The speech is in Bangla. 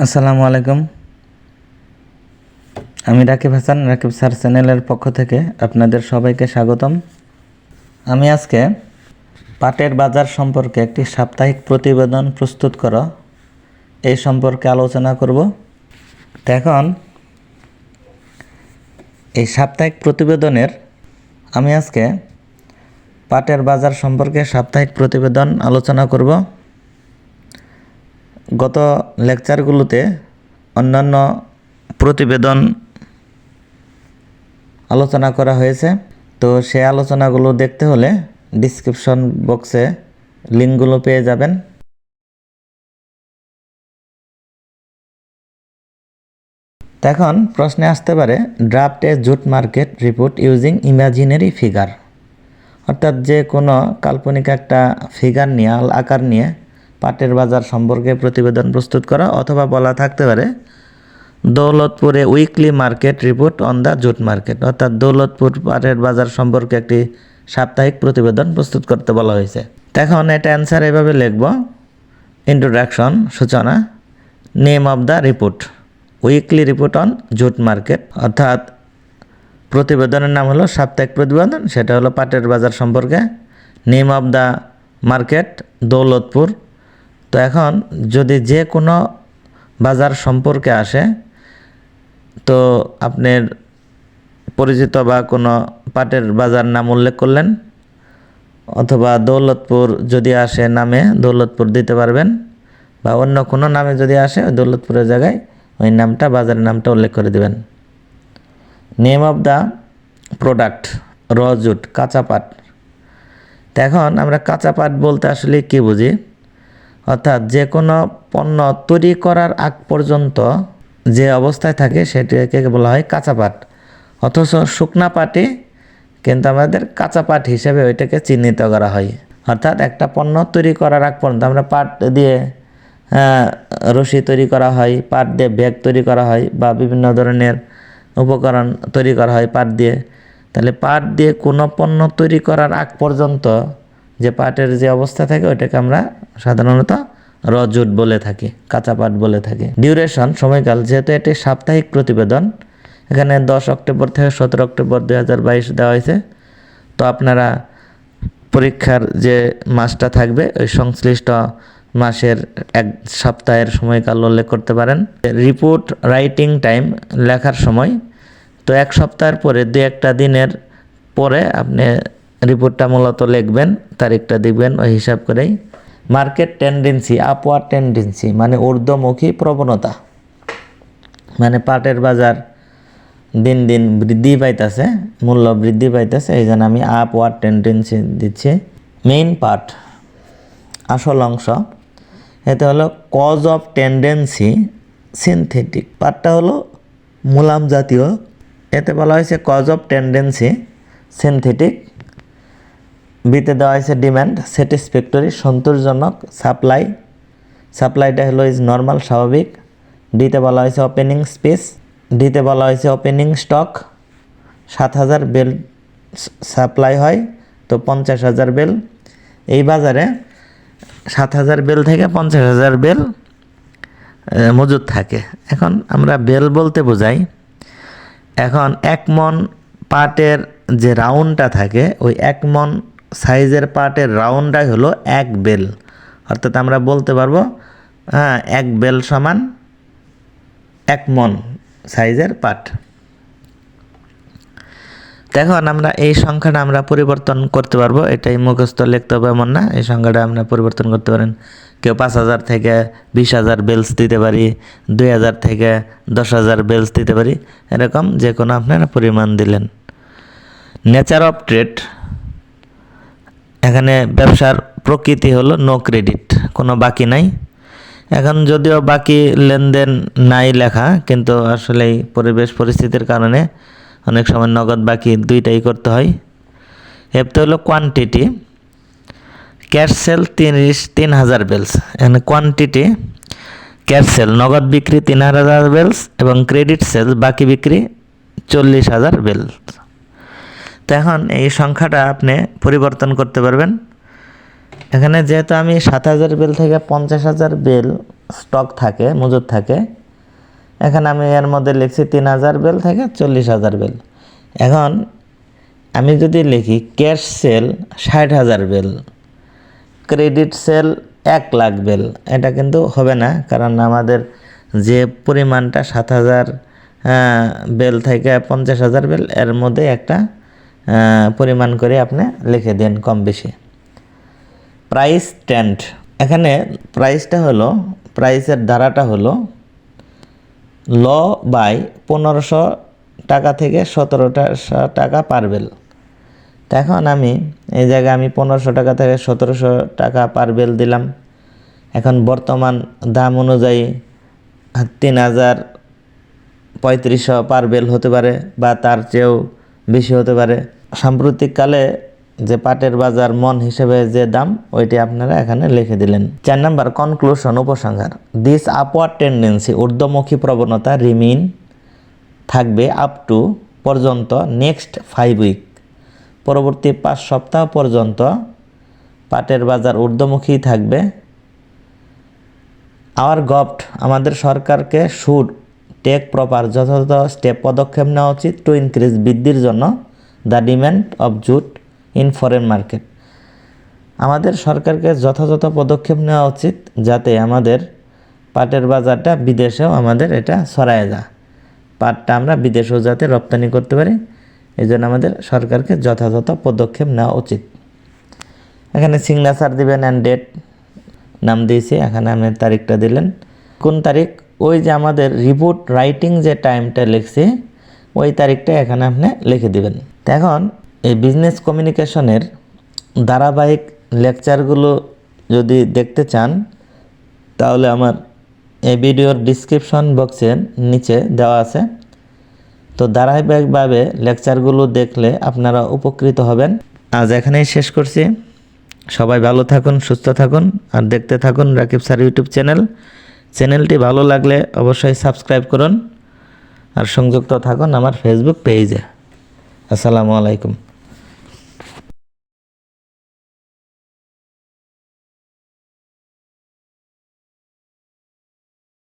আসসালামু আলাইকুম। আমি রাকিব হাসান, রাকিব স্যার চ্যানেলের পক্ষ থেকে আপনাদের সবাইকে স্বাগতম। আমি আজকে পাটের বাজার সম্পর্কে একটি সাপ্তাহিক প্রতিবেদন প্রস্তুত করা এই সম্পর্কে আলোচনা করব। তো এখন এই সাপ্তাহিক প্রতিবেদনের আমি আজকে পাটের বাজার সম্পর্কে সাপ্তাহিক প্রতিবেদন আলোচনা করব। গত লেকচারগুলোতে অন্যান্য প্রতিবেদন আলোচনা করা হয়েছে, তো সেই আলোচনাগুলো দেখতে হলে ডিসক্রিপশন বক্সে লিঙ্কগুলো পেয়ে যাবেন। এখন প্রশ্নে আসতে পারে draft a jute market report using imaginary figure, অর্থাৎ যে কোনো কাল্পনিক একটা ফিগার নিয়ে আকার নিয়ে পাটের বাজার সম্পর্কে প্রতিবেদন প্রস্তুত করা, অথবা বলা থাকতে পারে দৌলতপুরে weekly market report on the jute market, অর্থাৎ দৌলতপুর পাটের বাজার সম্পর্কে একটি সাপ্তাহিক প্রতিবেদন প্রস্তুত করতে বলা হয়েছে। এখন এটা অ্যান্সার এভাবে লিখব: ইন্ট্রোডাকশন, সূচনা, name of the report, weekly report on jute market, অর্থাৎ প্রতিবেদনের নাম হলো সাপ্তাহিক প্রতিবেদন, সেটা হলো পাটের বাজার সম্পর্কে। Name of the market Daulatpur. তো এখন যদি যে কোনো বাজার সম্পর্কে আসে, তো আপনার পরিচিত বা কোনো পাটের বাজার নাম উল্লেখ করলেন, অথবা দৌলতপুর যদি আসে নামে দৌলতপুর দিতে পারবেন, বা অন্য কোনো নামে যদি আসে ওই দৌলতপুরের জায়গায় ওই নামটা, বাজারের নামটা উল্লেখ করে দেবেন। নেম অফ দ্য প্রোডাক্ট র জুট, কাঁচা পাট। তো এখন আমরা কাঁচা পাট বলতে আসলে কী বুঝি, অর্থাৎ যে কোনো পণ্য তৈরি করার আগ পর্যন্ত যে অবস্থায় থাকে সেটাকে বলা হয় কাঁচা পাট। অথচ শুকনা পাটই কিন্তু আমাদের কাঁচা পাট হিসেবে ওইটাকে চিহ্নিত করা হয়। অর্থাৎ একটা পণ্য তৈরি করার আগ পর্যন্ত আমরা পাট দিয়ে রশি তৈরি করা হয়, পাট দিয়ে ব্যাগ তৈরি করা হয়, বা বিভিন্ন ধরনের উপকরণ তৈরি করা হয় পাট দিয়ে। তাহলে পাট দিয়ে কোনো পণ্য তৈরি করার আগ পর্যন্ত যে পাটের যে অবস্থা থাকে ওইটাকে আমরা সাধারণত র জুট বলে থাকি, কাঁচা পাট বলে থাকি। ডিউরেশন, সময়কাল, যেহেতু এটি সাপ্তাহিক প্রতিবেদন, এখানে 10 অক্টোবর থেকে 17 অক্টোবর 2022 দেওয়া হয়েছে। তো আপনারা পরীক্ষার যে মাসটা থাকবে ওই সংশ্লিষ্ট মাসের এক সপ্তাহের সময়কাল উল্লেখ করতে পারেন। রিপোর্ট রাইটিং টাইম, লেখার সময়, তো এক সপ্তাহের পরে 2-1 দিনের পরে আপনি রিপোর্টটা মূলত লিখবেন, তারিখটা দেখবেন ওই হিসাব করেই। মার্কেট টেন্ডেন্সি, আপওয়ার্ড টেন্ডেন্সি মানে ঊর্ধ্বমুখী প্রবণতা, মানে পাটের বাজার দিন দিন বৃদ্ধি পাইতেছে, মূল্য বৃদ্ধি পাইতেছে, এই জন্য আমি আপওয়ার্ড টেন্ডেন্সি দিচ্ছি। মেইন পার্ট, আসল অংশ, এতে হলো কজ অফ টেন্ডেন্সি সিনথেটিক, পার্টটা হলো মুলাম জাতীয়, এতে বলা হয়েছে কজ অফ টেন্ডেন্সি সিনথেটিক। বিতে দেওয়া হয়েছে ডিমান্ড স্যাটিসফ্যাক্টরি, সন্তোষজনক। সাপ্লাই, সাপ্লাইটা হলো ইজ নর্মাল, স্বাভাবিক। ডিতে বলা হয়েছে ওপেনিং স্পেস, ডিতে বলা হয়েছে ওপেনিং স্টক। 7,000 বেল সাপ্লাই হয়, তো 50,000 বেল এই বাজারে 7,000 বেল থেকে 50,000 বেল মজুদ থাকে। এখন আমরা বেল বলতে বোঝাই, এখন 1 মন পাটের যে রাউন্ডটা থাকে ওই 1 মন সাইজের পাটের রাউন্ডটাই হলো 1 বেল, অর্থাৎ আমরা বলতে পারবো 1 বেল সমান 1 মন সাইজের পাট। এখন আমরা এই সংখ্যাটা আমরা পরিবর্তন করতে পারবো, এটাই মুখস্থ লিখতে হবে এমন না, এই সংখ্যাটা আমরা পরিবর্তন করতে পারেন। কেউ 5,000 থেকে 20,000 বেলস দিতে পারি, 2,000 থেকে 10,000 বেলস দিতে পারি, এরকম যে কোনো আপনারা পরিমাণ দিলেন। নেচার অফ ট্রেড, এখানে ব্যবসার প্রকৃতি হলো নো ক্রেডিট, কোনো বাকি নাই। এখন যদিও বাকি লেনদেন নাই লেখা, কিন্তু আসলে পরিবেশ পরিস্থিতির কারণে অনেক সময় নগদ বাকি দুইটাই করতে হয়। এতে হলো কোয়ান্টিটি, ক্যাশ সেল 3,000 বেলস, এখানে কোয়ান্টিটি ক্যাশ সেল নগদ বিক্রি 3,000 বেলস এবং ক্রেডিট সেল বাকি বিক্রি 40,000 বেলস। তো এখন এই সংখ্যাটা আপনি পরিবর্তন করতে পারবেন। এখানে যেহেতু আমি 7,000 বেল থেকে 50,000 বেল স্টক থাকে, মজুদ থাকে। এখানে আমি এর মধ্যে লিখছি 3000 বেল থেকে 40,000 বেল। এখন আমি যদি লিখি ক্যাশ সেল 60,000 বেল, ক্রেডিট সেল 1,00,000 বেল, এটা কিন্তু হবে না, কারণ আমাদের যে পরিমাণটা 7,000 বেল থেকে 50,000 বেল, এর মধ্যে একটা পরিমাণ করে আপনি লিখে দেন কম বেশি। প্রাইস ট্রেন্ড, এখানে প্রাইসটা হলো, প্রাইসের ধারাটা হলো ল বাই 1500 টাকা থেকে 1700 টাকা পার বেল। এখন আমি এই জায়গায় আমি 1500 টাকা থেকে 1700 টাকা পার বেল দিলাম। এখন বর্তমান দাম অনুযায়ী 3,3500 পার বেল হতে পারে, বা তার চেয়েও বেশি হতে পারে। সাম্প্রতিককালে যে পাটের বাজার মন হিসেবে যে দাম, ওইটি আপনারা এখানে লিখে দিলেন। 4 নাম্বার কনক্লুশন, উপসংহার। দিস আপওয়ার্ড টেন্ডেন্সি, ঊর্ধ্বমুখী প্রবণতা রিমেইন থাকবে আপ টু পর্যন্ত নেক্সট 5 উইক, পরবর্তী 5 সপ্তাহ পর্যন্ত পাটের বাজার ঊর্ধ্বমুখী থাকবে। আওয়ার গভর্নমেন্ট, আমাদের সরকারকে শুড টেক প্রপার, যথাযথ স্টেপ, পদক্ষেপ নেওয়া উচিত টু ইনক্রিজ, বৃদ্ধির জন্য the demand of jute in foreign market, আমাদের সরকারকে যথাযথ পদক্ষেপ নেওয়া উচিত যাতে আমাদের পাটের বাজারটা বিদেশেও আমাদের এটা ছড়ায় যায়, পাটটা আমরা বিদেশেও যাতে রপ্তানি করতে পারি, এই জন্য আমাদের সরকারকে যথাযথ পদক্ষেপ নেওয়া উচিত। এখানে সিগনেচার দিবেন অ্যান্ড ডেট নাম দিয়েছি, এখানে আমি তারিখটা দিলেন, কোন তারিখ, ওই যে আমাদের রিপোর্ট রাইটিং যে টাইমটা লিখছি ওই তারিখটা এখানে আপনি লিখে দিবেন। এখন এই বিজনেস কমিউনিকেশনের ধারাবাহিক লেকচারগুলো যদি দেখতে চান তাহলে আমার এই ভিডিওর ডিসক্রিপশন বক্সের নিচে দেওয়া আছে, তো ধারাবাহিকভাবে লেকচারগুলো দেখলে আপনারা উপকৃত হবেন। আজ এখানেই শেষ করছি। সবাই ভালো থাকুন, সুস্থ থাকুন, আর দেখতে থাকুন রাকিব স্যার ইউটিউব চ্যানেল। চ্যানেলটি ভালো লাগলে অবশ্যই সাবস্ক্রাইব করুন, আর সংযুক্ত থাকুন আমার ফেসবুক পেজে। আসসালামু আলাইকুম।